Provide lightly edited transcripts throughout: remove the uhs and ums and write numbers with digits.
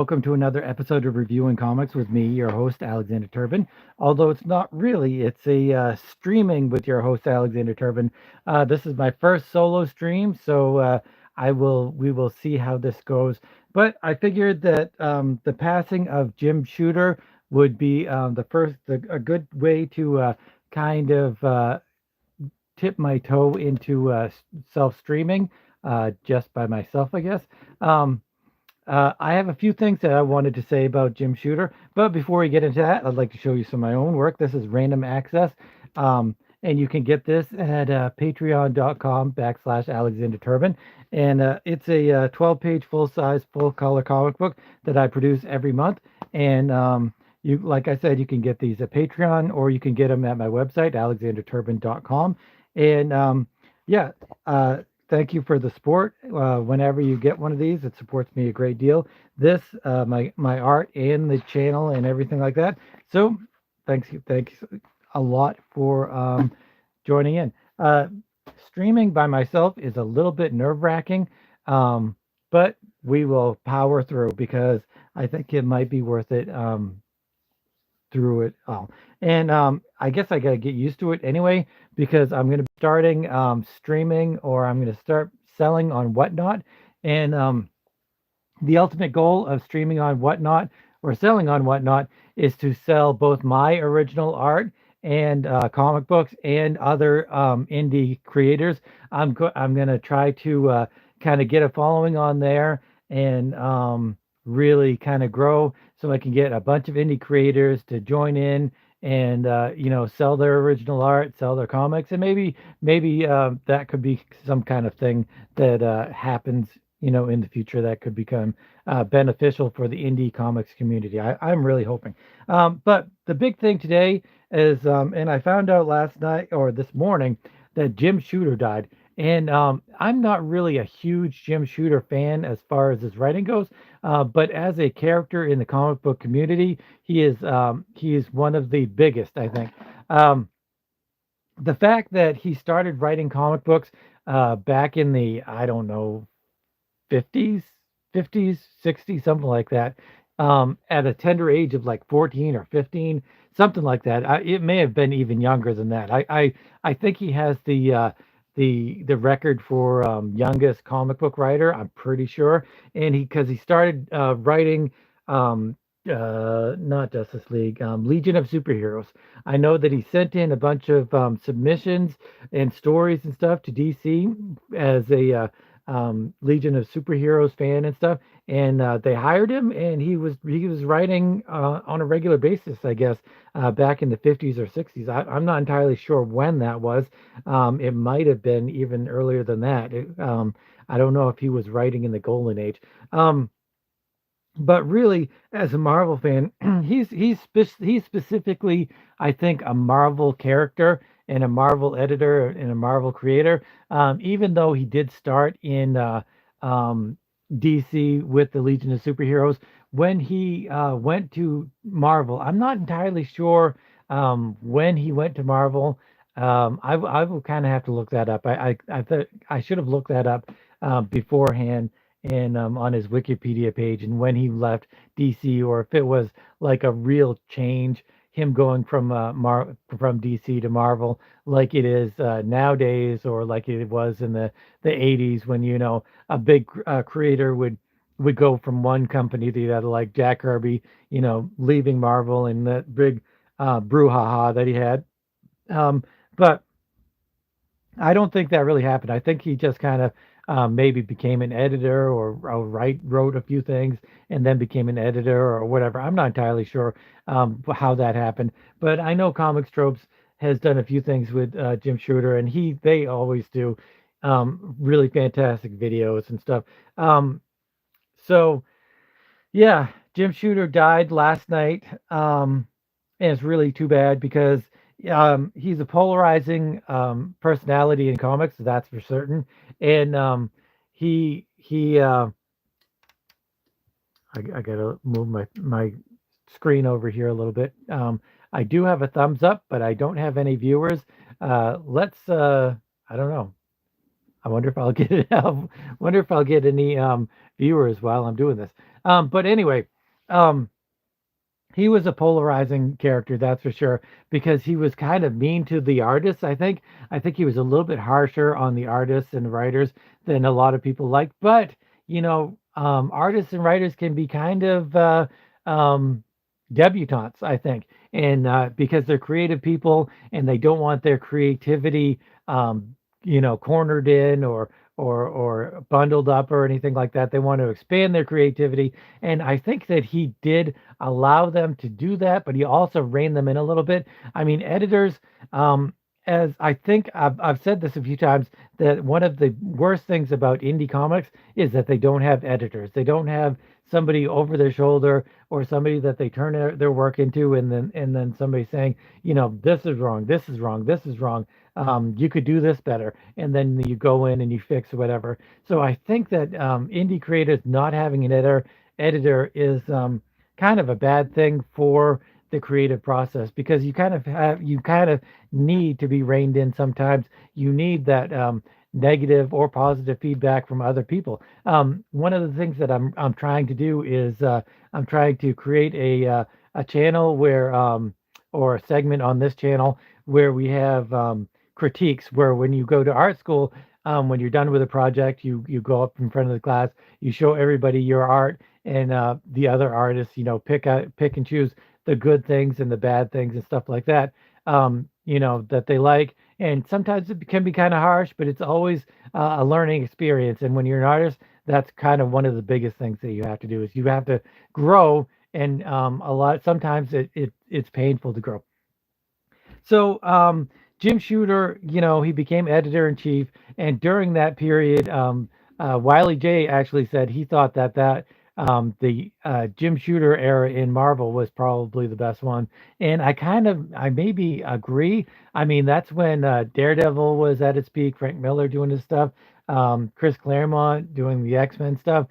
welcome to another episode of Reviewing Comics with me, your host, Alexander Turbin. Although it's not really, it's a streaming with your host, Alexander Turbin. This is my first solo stream, so we will see how this goes. But I figured that the passing of Jim Shooter would be a good way to kind of tip my toe into self streaming just by myself, I guess. Um, I have a few things that I wanted to say about Jim Shooter, but before we get into that, I'd like to show you some of my own work. This is Random Access, and you can get this at patreon.com/Alexander Turbin. And it's a 12-page, full-size, full-color comic book that I produce every month. And like I said, you can get these at Patreon, or you can get them at my website, alexanderturbin.com. And yeah, thank you for the support. Whenever you get one of these, it supports me a great deal. This, my art and the channel and everything like that. So thanks a lot for joining in. Streaming by myself is a little bit nerve-wracking, but we will power through because I think it might be worth it. Through it all. And I guess I got to get used to it anyway because I'm going to be starting streaming, or I'm going to start selling on Whatnot. And the ultimate goal of streaming on Whatnot or selling on Whatnot is to sell both my original art and comic books and other indie creators. I'm going to try to kind of get a following on there and really kind of grow so I can get a bunch of indie creators to join in and sell their original art, sell their comics, and maybe that could be some kind of thing that happens in the future that could become beneficial for the indie comics community. I'm really hoping. But the big thing today is, and I found out last night or this morning that Jim Shooter died. And I'm not really a huge Jim Shooter fan as far as his writing goes, but as a character in the comic book community, he is one of the biggest, I think. Um, the fact that he started writing comic books back in the, I don't know, 50s, 50s, 60s, something like that, at a tender age of like 14 or 15, something like that. It may have been even younger than that. I think he has the record for youngest comic book writer. I'm pretty sure, and he started writing. Not Justice League, Legion of Superheroes. I know that he sent in a bunch of submissions and stories and stuff to DC as a Legion of Superheroes fan and stuff, and they hired him, and he was writing on a regular basis, I guess, back in the 50s or 60s. I'm not entirely sure when that was. It might have been even earlier than that. I don't know if he was writing in the Golden Age. But really, as a Marvel fan, he's specifically, I think, a Marvel character and a Marvel editor and a Marvel creator. Even though he did start in DC with the Legion of Superheroes, when he went to Marvel, I'm not entirely sure when he went to Marvel. I will kind of have to look that up. I should have looked that up beforehand and on his Wikipedia page, and when he left DC, or if it was like a real change, him going from from DC to Marvel, like it is nowadays, or like it was in the 80s when a big creator would go from one company to the other, like Jack Kirby, leaving Marvel and that big brouhaha that he had. But I don't think that really happened. I think he just kind of maybe became an editor, or wrote a few things and then became an editor or whatever. I'm not entirely sure how that happened, but I know Comics Tropes has done a few things with Jim Shooter, and they always do really fantastic videos and stuff. So yeah, Jim Shooter died last night, and it's really too bad because he's a polarizing personality in comics, that's for certain. And he I gotta move my screen over here a little bit. I do have a thumbs up, but I don't have any viewers. Let's I don't know. I wonder if I'll get it. I wonder if I'll get any viewers while I'm doing this. But anyway, um, he was a polarizing character, that's for sure, because he was kind of mean to the artists. I think he was a little bit harsher on the artists and writers than a lot of people like. But artists and writers can be kind of um, debutantes, I think, and because they're creative people and they don't want their creativity, cornered in or bundled up or anything like that. They want to expand their creativity, and I think that he did allow them to do that, but he also reined them in a little bit. I mean, editors, um, as I think I've said this a few times, that one of the worst things about indie comics is that they don't have editors. They don't have somebody over their shoulder or somebody that they turn their work into, and then somebody saying, this is wrong, this is wrong, this is wrong. You could do this better, and then you go in and you fix whatever. So I think that indie creators not having an editor is kind of a bad thing for the creative process, because you kind of need to be reined in sometimes. You need that negative or positive feedback from other people. One of the things that I'm trying to do is I'm trying to create a channel where or a segment on this channel where we have critiques, where when you go to art school, when you're done with a project, you go up in front of the class, you show everybody your art, and the other artists, pick and choose the good things and the bad things and stuff like that, that they like. And sometimes it can be kind of harsh, but it's always a learning experience. And when you're an artist, that's kind of one of the biggest things that you have to do is you have to grow. And sometimes it's painful to grow. So Jim Shooter, he became editor in chief, and during that period, Wiley J actually said he thought that the Jim Shooter era in Marvel was probably the best one, and I maybe agree. I mean, that's when Daredevil was at its peak, Frank Miller doing his stuff, Chris Claremont doing the X-Men stuff.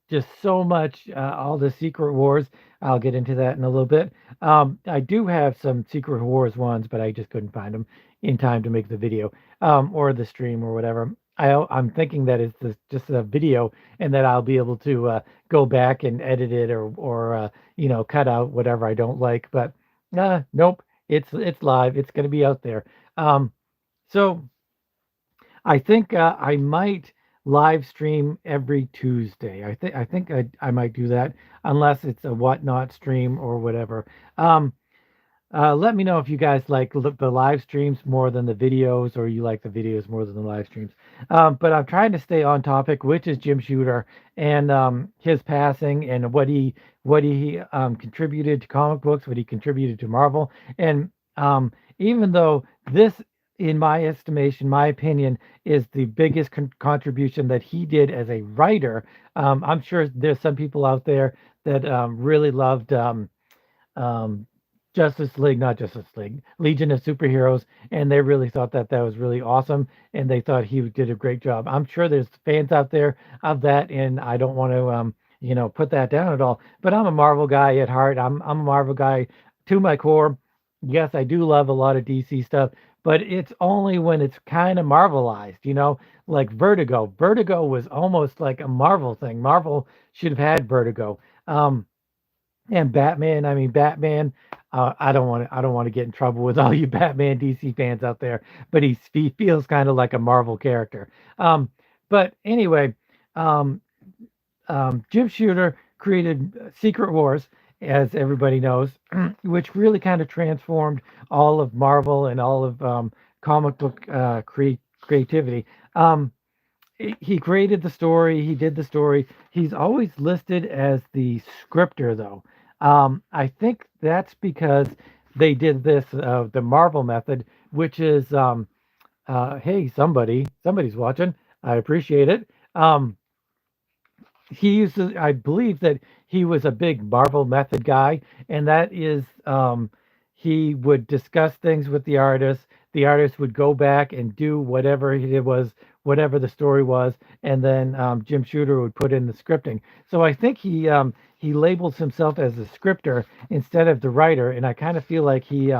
Just so much, all the Secret Wars. I'll get into that in a little bit. I do have some Secret Wars ones, but I just couldn't find them in time to make the video or the stream or whatever. I'm thinking that it's just a video, and that I'll be able to go back and edit it or cut out whatever I don't like. But nope, it's live. It's going to be out there. So I think I might live stream every Tuesday. I think I might do that, unless it's a whatnot stream or whatever. Um, Let me know if you guys like the live streams more than the videos, or you like the videos more than the live streams. But I'm trying to stay on topic, which is Jim Shooter and his passing, and what he contributed to comic books, what he contributed to Marvel. And even though this, in my estimation, my opinion, is the biggest contribution that he did as a writer, I'm sure there's some people out there that really loved. Um, Justice League, not Justice League, Legion of Superheroes, and they really thought that was really awesome, and they thought he did a great job. I'm sure there's fans out there of that, and I don't want to, put that down at all. But I'm a Marvel guy at heart. I'm a Marvel guy to my core. Yes, I do love a lot of DC stuff, but it's only when it's kind of Marvelized, like Vertigo. Vertigo was almost like a Marvel thing. Marvel should have had Vertigo. And Batman, I mean Batman. I don't want to get in trouble with all you Batman DC fans out there, but he feels kind of like a Marvel character. Um, but anyway, um, Jim Shooter created Secret Wars, as everybody knows, which really kind of transformed all of Marvel and all of comic book creativity. He created the story, he did the story. He's always listed as the scripter, though. I think that's because they did this, the Marvel method, which is, hey, somebody's watching. I appreciate it. He uses, I believe that he was a big Marvel method guy, and that is, he would discuss things with the artist. The artist would go back and do whatever it was, whatever the story was, and then Jim Shooter would put in the scripting. So I think he labels himself as a scripter instead of the writer, and I kind of feel like he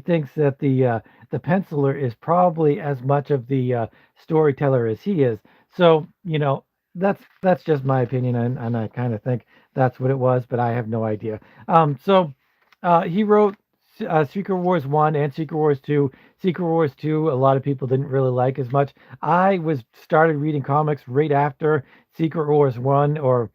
thinks that the penciler is probably as much of the storyteller as he is. So that's just my opinion, and I kind of think that's what it was, but I have no idea. So he wrote Secret Wars 1 and Secret Wars 2. Secret Wars 2, a lot of people didn't really like as much. I was started reading comics right after Secret Wars 1, or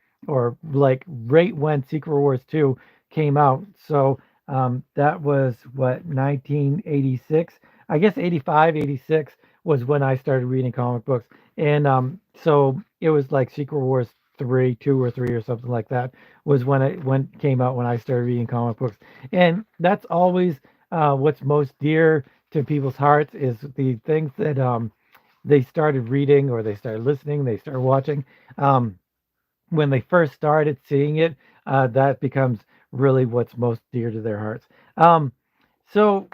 like right when Secret Wars 2 came out. So that was what, 1986? I guess 85, 86 was when I started reading comic books. And so it was like Secret Wars 3, 2 or 3 or something like that was when came out when I started reading comic books. And that's always what's most dear to people's hearts is the things that they started reading or they started listening, they started watching. Um, when they first started seeing it, that becomes really what's most dear to their hearts. Um, so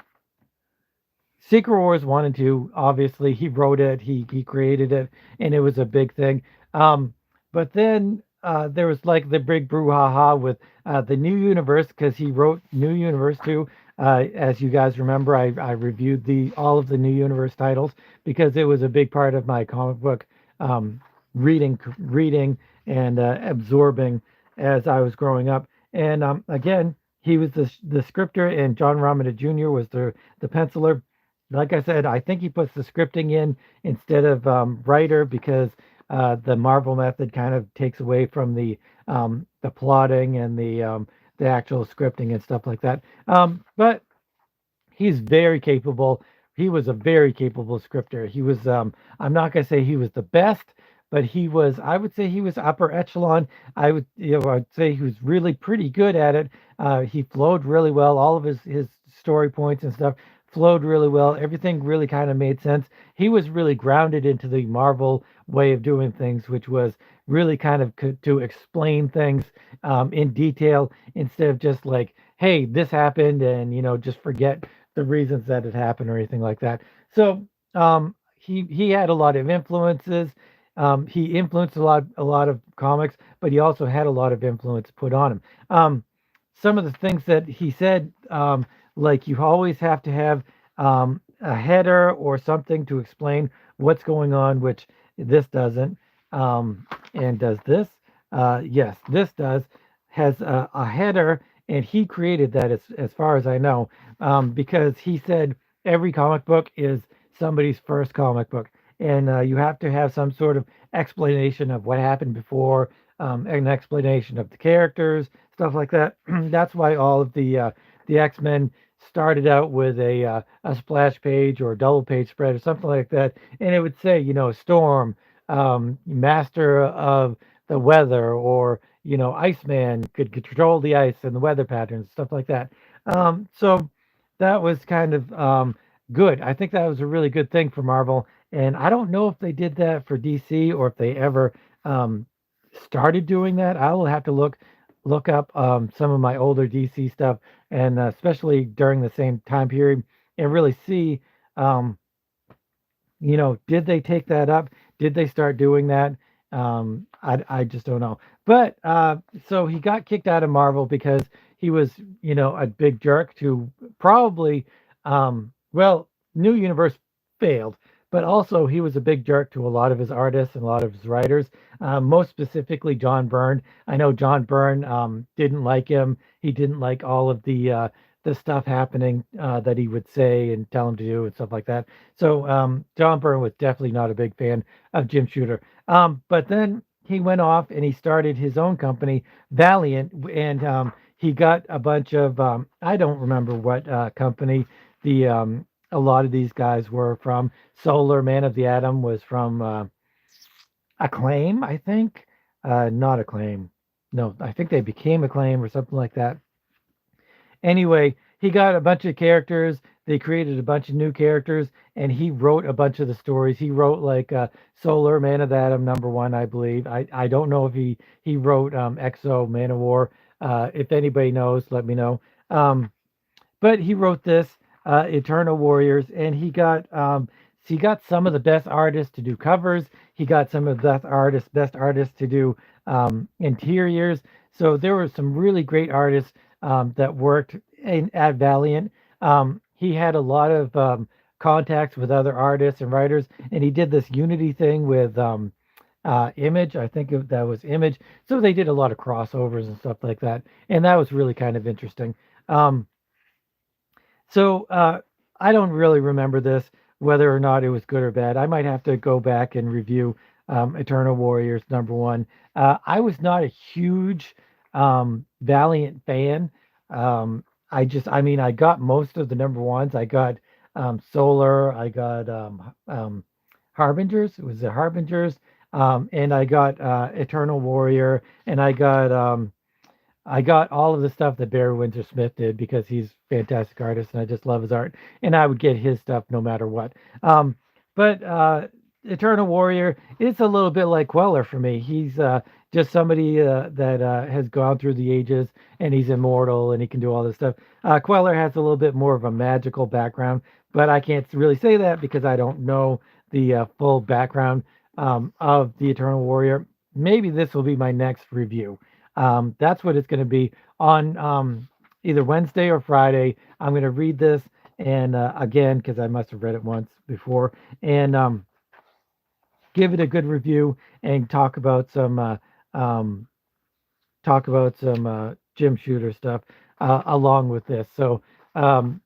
Secret Wars 1 and 2, obviously, he wrote it, he created it, and it was a big thing. But then there was like the big brouhaha with the New Universe because he wrote New Universe 2. As you guys remember, I reviewed all of the New Universe titles because it was a big part of my comic book um, reading and absorbing as I was growing up. And again, he was the scripter, and John Romita Jr. was the penciler. Like I said, I think he puts the scripting in instead of writer because the Marvel method kind of takes away from the plotting and the actual scripting and stuff like that. But he's very capable. He was a very capable scripter. He was I'm not gonna say he was the best, but I would say he was upper echelon. I'd say he was really pretty good at it. He flowed really well. All of his story points and stuff flowed really well. Everything really kind of made sense. He was really grounded into the Marvel way of doing things, which was really kind of to explain things in detail instead of just like, hey, this happened, and just forget the reasons that it happened or anything like that. So he had a lot of influences. He influenced a lot of comics, but he also had a lot of influence put on him. Some of the things that he said, like you always have to have a header or something to explain what's going on, which this doesn't. And does this? Yes, this does. Has a header, and he created that as far as I know, because he said every comic book is somebody's first comic book, and you have to have some sort of explanation of what happened before, an explanation of the characters, stuff like that. That's why all of the X-Men started out with a splash page or a double page spread or something like that, and it would say, Storm, master of the weather, or Iceman could control the ice and the weather patterns, stuff like that. So that was kind of good. I think that was a really good thing for Marvel, and I don't know if they did that for DC or if they ever um, started doing that. I will have to look up some of my older DC stuff, and especially during the same time period, and really see, um, did they take that up? Did they start doing that? I just don't know. But so he got kicked out of Marvel because he was, a big jerk to probably, well, New Universe failed, but also he was a big jerk to a lot of his artists and a lot of his writers, most specifically John Byrne. I know John Byrne didn't like him. He didn't like all of the stuff happening that he would say and tell him to do and stuff like that. So John Byrne was definitely not a big fan of Jim Shooter. But then he went off and he started his own company, Valiant, and he got a bunch of I don't remember what company the a lot of these guys were from. Solar Man of the Atom was from Acclaim, I think. Not Acclaim. No, I think they became Acclaim or something like that. Anyway, he got a bunch of characters. They created a bunch of new characters, and he wrote a bunch of the stories. He wrote like Solar Man of the Atom #1, I believe. I don't know if he wrote Exo Man of War. If anybody knows, let me know. But he wrote this Eternal Warriors, and he got some of the best artists to do covers. He got some of the best artists to do interiors. So there were some really great artists that worked at Valiant. He had a lot of contacts with other artists and writers, and he did this unity thing with Image. I think that was Image. So they did a lot of crossovers and stuff like that, and that was really kind of interesting. Um, so I don't really remember this, whether or not it was good or bad. I might have to go back and review Eternal Warriors #1. I was not a huge Valiant fan. I mean, I got most of the #1s. I got Solar. I got Harbingers. It was the Harbingers. And I got Eternal Warrior, and I got all of the stuff that Barry Windsor Smith did because he's a fantastic artist and I just love his art. And I would get his stuff no matter what. But Eternal Warrior, it's a little bit like Queller for me. He's just somebody that has gone through the ages and he's immortal and he can do all this stuff. Queller has a little bit more of a magical background, but I can't really say that because I don't know the full background of the Eternal Warrior. Maybe this will be my next review. That's what it's going to be on either Wednesday or Friday. I'm going to read this and again because I must have read it once before and give it a good review and um, talk about some Jim Shooter stuff along with this. So um,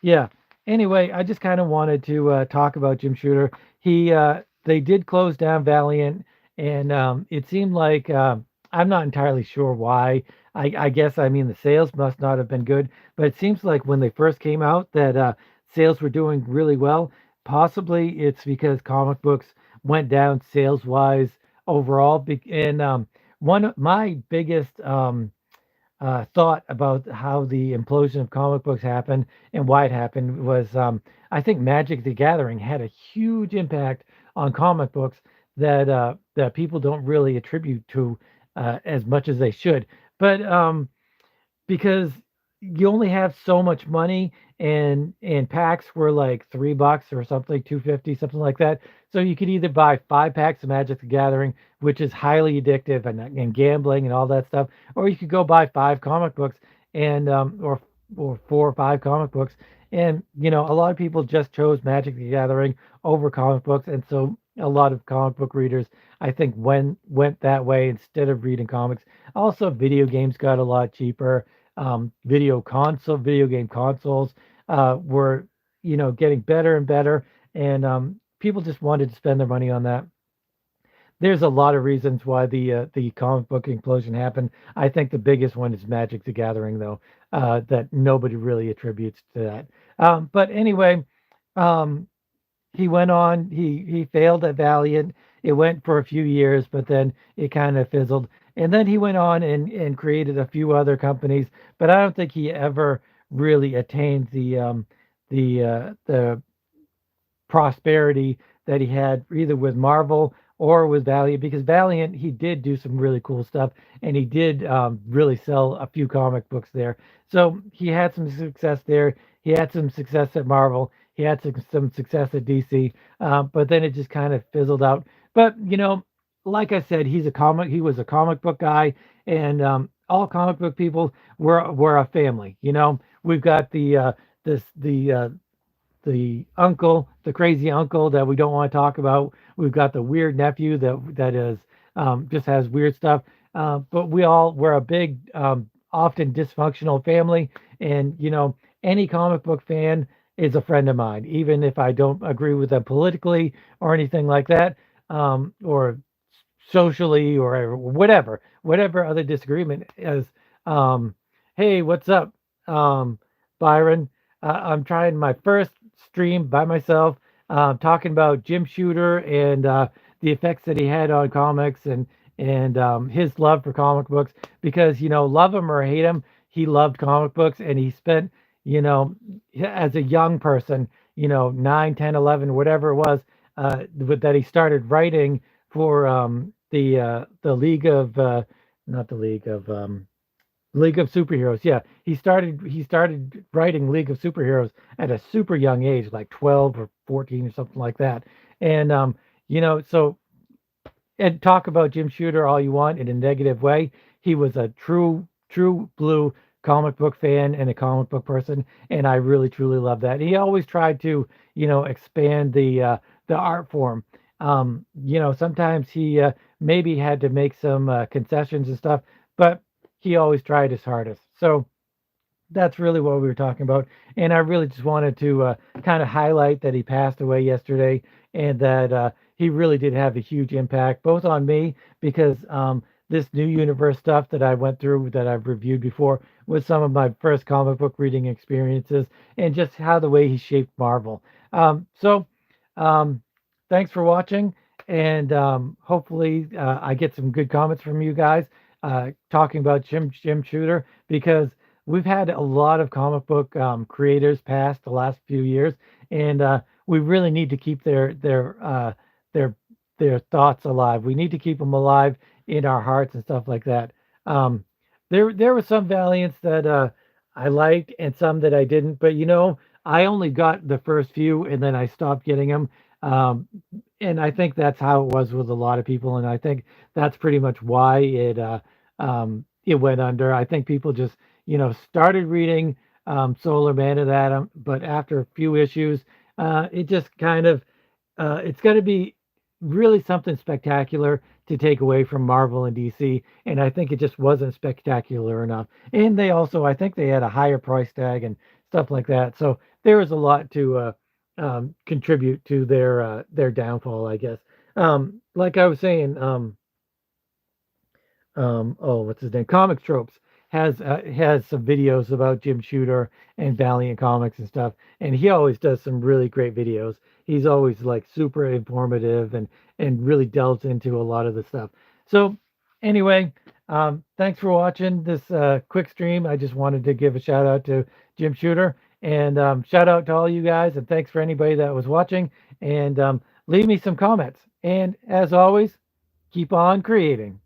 yeah. Anyway, I just kind of wanted to talk about Jim Shooter. They did close down Valiant, and it seemed like I'm not entirely sure why. I guess I mean the sales must not have been good, but it seems like when they first came out that sales were doing really well. Possibly it's because comic books went down sales wise overall. And one of my biggest thought about how the implosion of comic books happened and why it happened was I think Magic the Gathering had a huge impact on comic books that people don't really attribute to as much as they should. But because you only have so much money and packs were like $3 or something, 250, something like that. So you could either buy 5 packs of Magic the Gathering, which is highly addictive and gambling and all that stuff, or you could go buy 5 comic books and or 4 or 5 comic books. And a lot of people just chose Magic the Gathering over comic books, and so a lot of comic book readers, I think, went that way instead of reading comics. Also, video games got a lot cheaper. Video game consoles were getting better and better, and people just wanted to spend their money on that. There's a lot of reasons why the comic book implosion happened. I think the biggest one is Magic the Gathering, though, that nobody really attributes to that. But anyway, um, he went on. He failed at Valiant. It went for a few years, but then it kind of fizzled. And then he went on and created a few other companies, but I don't think he ever really attained the prosperity that he had either with Marvel or with Valiant, because Valiant, he did do some really cool stuff and he did really sell a few comic books there. So he had some success there. He had some success at Marvel. He had some success at DC, but then it just kind of fizzled out. But like I said, he was a comic book guy, and all comic book people were a family. We've got this the uncle, the crazy uncle that we don't want to talk about. We've got the weird nephew that is just has weird stuff. But we're a big, often dysfunctional family, and any comic book fan is a friend of mine, even if I don't agree with them politically or anything like that, or socially or whatever other disagreement is. Um, hey, what's up, Byron? I'm trying my first stream by myself, talking about Jim Shooter and the effects that he had on comics and his love for comic books. Because love him or hate him, he loved comic books, and he spent you know as a young person, 9, 10, 11, whatever it was, that he started writing for the League of not the League of Superheroes. Yeah, he started writing League of Superheroes at a super young age, like 12 or 14 or something like that. And so, and talk about Jim Shooter all you want in a negative way. He was a true blue comic book fan and a comic book person, and I really truly love that. He always tried to expand the art form. Sometimes he maybe had to make some concessions and stuff, but he always tried his hardest. So that's really what we were talking about. And I really just wanted to kind of highlight that he passed away yesterday, and that he really did have a huge impact, both on me, because this new universe stuff that I went through that I've reviewed before was some of my first comic book reading experiences, and just how the way he shaped Marvel. So um, thanks for watching, and hopefully I get some good comments from you guys talking about Jim Shooter, because we've had a lot of comic book creators pass the last few years, and we really need to keep their their thoughts alive. We need to keep them alive in our hearts and stuff like that. Um, there were some Valiants that I liked and some that I didn't, but I only got the first few and then I stopped getting them. Um, and I think that's how it was with a lot of people, and I think that's pretty much why it went under. I think people just started reading Solar Man and Atom, but after a few issues, it just kind of it's got to be really something spectacular to take away from Marvel and DC, and I think it just wasn't spectacular enough. And they also, I think they had a higher price tag and stuff like that, so there was a lot to contribute to their downfall, I guess. Like I was saying, oh, what's his name? Comic Tropes has some videos about Jim Shooter and Valiant Comics and stuff, and he always does some really great videos. He's always like super informative and really delves into a lot of the stuff. So anyway, thanks for watching this quick stream. I just wanted to give a shout out to Jim Shooter, and shout out to all you guys, and thanks for anybody that was watching, and leave me some comments. And as always, keep on creating.